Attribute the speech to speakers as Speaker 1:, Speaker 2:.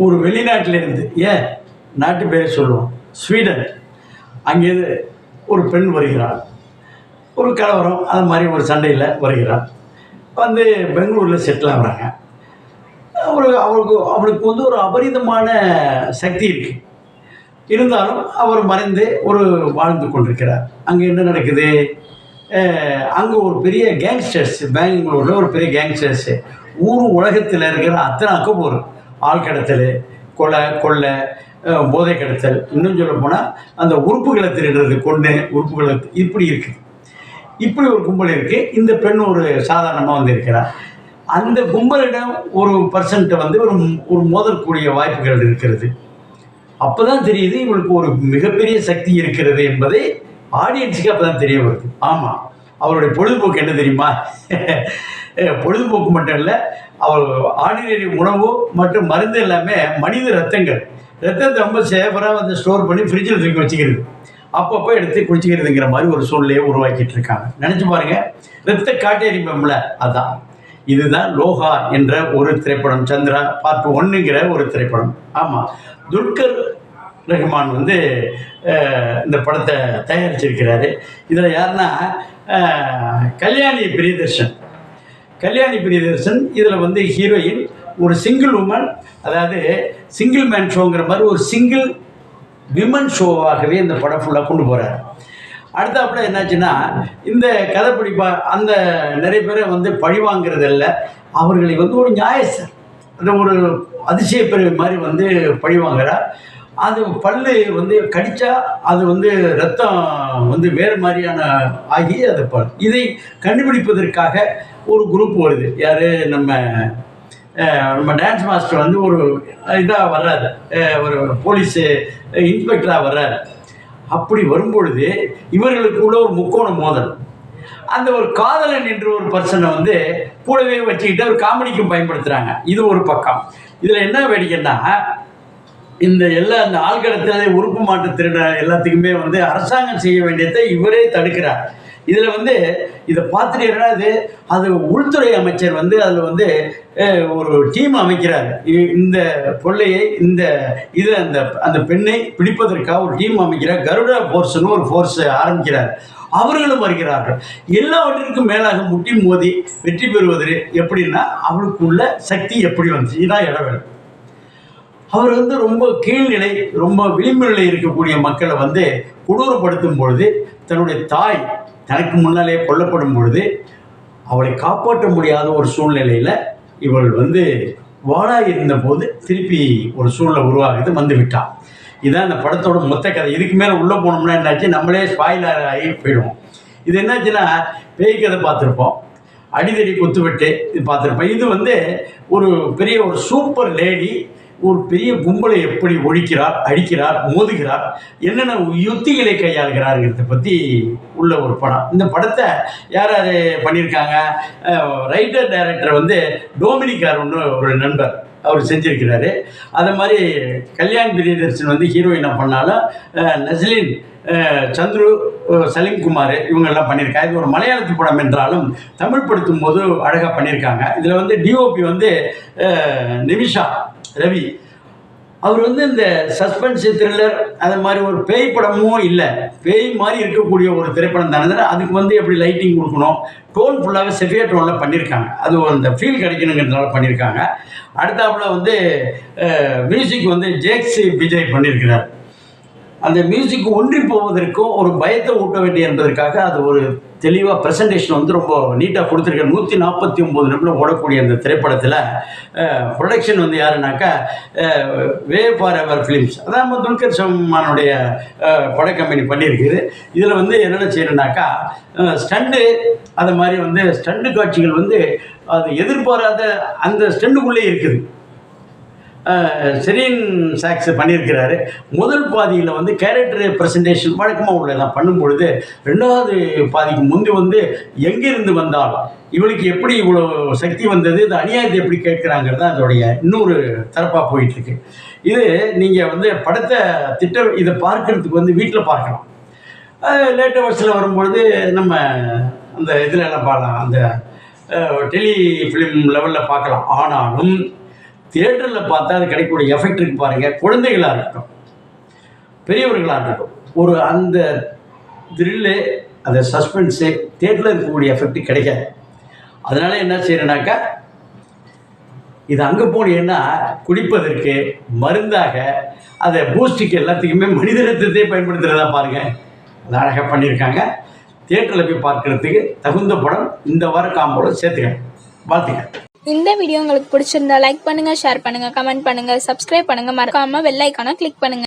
Speaker 1: ஒரு வெளிநாட்டிலிருந்து நாட்டு பேரை சொல்லுவோம், ஸ்வீடன். அங்கேருந்து ஒரு பெண் வருகிறாள். ஒரு கலவரம் அது மாதிரி ஒரு சண்டையில் வருகிறாள். வந்து பெங்களூரில் செட்டில் ஆகுறாங்க. அவளுக்கு வந்து ஒரு அபரிதமான சக்தி இருக்குது. இருந்தாலும் அவர் மறைந்து வாழ்ந்து கொண்டிருக்கிறார். அங்கே என்ன நடக்குது? அங்கே ஒரு பெரிய கேங்ஸ்டர்ஸ், பெங்களூரில் ஒரு பெரிய கேங்ஸ்டர்ஸு உலகத்தில் இருக்கிற அத்தனை அக்கப்போர், ஆள் கடத்தல், கொள்ளை, போதை கடத்தல், இன்னும் சொல்ல போனால் அந்த உறுப்புகளை திருடுறது, உறுப்புகளை இப்படி இருக்குது. இப்படி ஒரு கும்பல் இருக்குது. இந்த பெண் ஒரு சாதாரணமாக வந்து இருக்கிறார். அந்த கும்பலிடம் ஒரு பர்சன்ட்டை வந்து ஒரு மோதக்கூடிய வாய்ப்புகள் இருக்கிறது. அப்போ தான் தெரியுது இவளுக்கு ஒரு மிகப்பெரிய சக்தி இருக்கிறது என்பதை ஆடியன்ஸுக்கு அப்போ தான் தெரிய வருது. ஆமாம், அவருடைய பொழுதுபோக்கு என்ன தெரியுமா? பொழுதுபோக்கு மட்டும் இல்லை, அவர் ஆர்டினரி உணவு மற்றும் மருந்து எல்லாமே மனித ரத்தத்தை ரொம்ப சேஃபராக வந்து ஸ்டோர் பண்ணி ஃப்ரிட்ஜில் தூக்கி வச்சுக்கிறது, அப்பப்போ எடுத்து குடிச்சிக்கிறதுங்கிற மாதிரி ஒரு சூழ்நிலையை உருவாக்கிட்டு இருக்காங்க. நினச்சி பாருங்கள், ரத்த காட்டேரிப்பம்ல அதான். இதுதான் லோகா என்ற ஒரு திரைப்படம், சந்திரா பார்ட் 1ங்கிற ஒரு திரைப்படம். ஆமாம், துல்கர் ரஹ்மான் வந்து இந்த படத்தை தயாரிச்சிருக்கிறாரு. இதில் யாருன்னா கல்யாணி பிரியதர்ஷன் இதில் வந்து ஹீரோயின். ஒரு சிங்கிள் உமன், அதாவது சிங்கிள் மேன் ஷோங்கிற மாதிரி ஒரு சிங்கிள் விமன் ஷோவாகவே இந்த படம் ஃபுல்லாக கொண்டு போகிறார். அடுத்தாப்புல என்னாச்சுன்னா, இந்த கதைப்படி அந்த நிறைய பேரை வந்து பழிவாங்கிறது இல்லை, அவர்களை வந்து ஒரு நியாயஸ்தர், அந்த ஒரு அதிசயப்பிரிவு மாதிரி வந்து பழிவாங்கிறார். அது பல்லு வந்து கடித்தா அது வந்து ரத்தம் வந்து வேறு மாதிரியான ஆகி அது இதை கண்டுபிடிப்பதற்காக ஒரு குரூப் வருது. யார்? நம்ம டான்ஸ் மாஸ்டர் வந்து ஒரு இதாக வர்றாரு, ஒரு போலீஸு இன்ஸ்பெக்டராக வர்றாரு. அப்படி வரும்பொழுது இவர்களுக்குள்ள ஒரு முக்கோண மோதல். அந்த ஒரு காதலன் என்ற ஒரு பர்சனை வந்து கூடவே வச்சுக்கிட்டு ஒரு காமெடிக்கும் பயன்படுத்துகிறாங்க. இது ஒரு பக்கம். இதில் என்ன வேடிக்கைன்னா, இந்த ஆள்கடத்தலை, உறுப்பு மாற்று திருட எல்லாத்துக்குமே வந்து அரசாங்கம் செய்ய வேண்டியதை இவரே தடுக்கிறார். இதில் வந்து இதை பார்த்துட்டு அது உள்துறை அமைச்சர் வந்து அதில் வந்து ஒரு டீம் அமைக்கிறார். இந்த கொள்ளையை அந்த பெண்ணை பிடிப்பதற்காக ஒரு டீம் அமைக்கிறார். கருடா ஃபோர்ஸ்னு ஒரு ஃபோர்ஸ் ஆரம்பிக்கிறார். அவர்களும் வருகிறார்கள். எல்லாவற்றிற்கும் மேலாக முட்டி மோதி வெற்றி பெறுவது எப்படின்னா, அவளுக்குள்ள சக்தி எப்படி வந்துச்சு, இதான் இடவேளை. அவர் வந்து ரொம்ப கீழ்நிலை, ரொம்ப விளிம்பு நிலை இருக்கக்கூடிய மக்களை வந்து கொடூரப்படுத்தும் பொழுது, தன்னுடைய தாய் தனக்கு முன்னாலே கொல்லப்படும் பொழுது அவளை காப்பாற்ற முடியாத ஒரு சூழ்நிலையில் இவள் வந்து வாழாக இருந்தபோது திருப்பி ஒரு சூழ்நிலை உருவாகுது, வந்து விட்டாள். இதுதான் இந்த படத்தோட மொத்த கதை. இதுக்கு மேலே உள்ளே போனோம்னா என்னாச்சு, நம்மளே ஸ்பாயிலர் ஆகி போயிடுவோம். இது என்னாச்சுன்னா, பேய் கதை பார்த்துருப்போம், அடிதடி குத்துவெட்டு இது பார்த்துருப்போம். இது வந்து ஒரு பெரிய ஒரு சூப்பர் லேடி ஒரு பெரிய கும்பலை எப்படி ஒழிக்கிறார், அடிக்கிறார், மோதுகிறார், என்னென்ன யுத்திகளை கையாளுகிறாருங்கிறத பற்றி உள்ள ஒரு படம். இந்த படத்தை யார் பண்ணியிருக்காங்க? ரைட்டர் டைரக்டர் வந்து டோமினிக்கார்னு ஒரு நண்பர், அவர் செஞ்சுருக்கிறாரு. அது மாதிரி கல்யாண் பிரியதர்ஷன் வந்து ஹீரோயினாக பண்ணாலும் நஸ்லின், சந்துரு, சலீம்குமார் இவங்கெல்லாம் பண்ணியிருக்காங்க. இது ஒரு மலையாளத்து படம் என்றாலும் தமிழ் படுத்தும் போது அழகாக பண்ணியிருக்காங்க. இதில் வந்து டிஓபி வந்து நிமிஷா ரவி. அவர் வந்து இந்த சஸ்பென்ஸ் த்ரில்லர் அது மாதிரி ஒரு பேய் படமும் இல்லை, பேய் மாதிரி இருக்கக்கூடிய ஒரு திரைப்படம் தானே. அதுக்கு வந்து எப்படி லைட்டிங் கொடுக்கணும், டோன் ஃபுல்லாகவே செஃபியா டோனில் பண்ணியிருக்காங்க. அது அந்த ஃபீல் கிடைக்கணுங்கிறதுனால பண்ணியிருக்காங்க. அடுத்தாப்புல வந்து மியூசிக் வந்து ஜேக்ஸ் விஜய் பண்ணியிருக்கிறார். அந்த மியூசிக் ஒன்றி போவதற்கும் ஒரு பயத்தை ஊட்ட வேண்டிய என்பதற்காக அது ஒரு தெளிவாக ப்ரெசன்டேஷன் வந்து ரொம்ப நீட்டாக கொடுத்துருக்காரு. 149 நிமிடம் ஓடக்கூடிய அந்த திரைப்படத்தில் ப்ரொடக்ஷன் வந்து யாருன்னாக்கா வே ஃபார் எவர் ஃபிலிம்ஸ், அதான் நம்ம துல்கர் சல்மானுடைய பட கம்பெனி பண்ணியிருக்குது. இதில் வந்து என்னென்ன செய்யணுன்னாக்கா, ஸ்டண்டு அது மாதிரி வந்து ஸ்டண்டு காட்சிகள் வந்து அது எதிர்பாராத அந்த ஸ்டண்டுக்குள்ளே இருக்குது. செரீன் சாக்ஸ் பண்ணியிருக்கிறாரு. முதல் பாதியில் வந்து கேரக்டர் ப்ரெசன்டேஷன் வழக்கமாக உள்ளதான் பண்ணும்பொழுது, ரெண்டாவது பாதிக்கு முந்தி வந்து எங்கிருந்து வந்தால் இவளுக்கு எப்படி இவ்வளோ சக்தி வந்தது, இந்த அநியாயத்தை எப்படி கேட்குறாங்கிறது தான் அதோடைய இன்னொரு தரப்பாக போயிட்டுருக்கு. இது நீங்கள் வந்து படத்தை இதை பார்க்கறதுக்கு வந்து வீட்டில் பார்க்கலாம். லேட் ஹவர்ஸில் வரும்பொழுது நம்ம அந்த இதில் எல்லாம் பார்க்கலாம், அந்த டெலி ஃபிலிம் லெவலில் பார்க்கலாம். ஆனாலும் தியேட்டரில் பார்த்தா அது கிடைக்கக்கூடிய எஃபெக்ட் இருக்கு பாருங்க. குழந்தைகளாக இருக்கட்டும், பெரியவர்களாக இருக்கட்டும், ஒரு அந்த த்ரில்லு, அந்த சஸ்பென்ஸு தியேட்டரில் இருக்கக்கூடிய எஃபெக்ட் கிடைக்காது. அதனால என்ன செய்யறேனாக்கா, இது அங்கே போனீங்கன்னா குடிப்பதற்கு மருந்தாக அதை பூஸ்டிக்கு எல்லாத்துக்குமே மனித ரத்தத்தை பயன்படுத்துகிறதா பாருங்கள். அது அழகாக பண்ணியிருக்காங்க. தியேட்டரில் போய் பார்க்கறதுக்கு தகுந்த படம். இந்த வார காம்போட சேர்த்துக்கணும். வாழ்த்துக்கள்.
Speaker 2: இந்த வீடியோ உங்களுக்கு பிடிச்சிருந்தா லைக் பண்ணுங்கள், ஷேர் பண்ணுங்கள், கமெண்ட் பண்ணுங்கள், சப்ஸ்கிரைப் பண்ணுங்கள், மறக்காமல் பெல் ஐக்கானை கிளிக் பண்ணுங்கள்.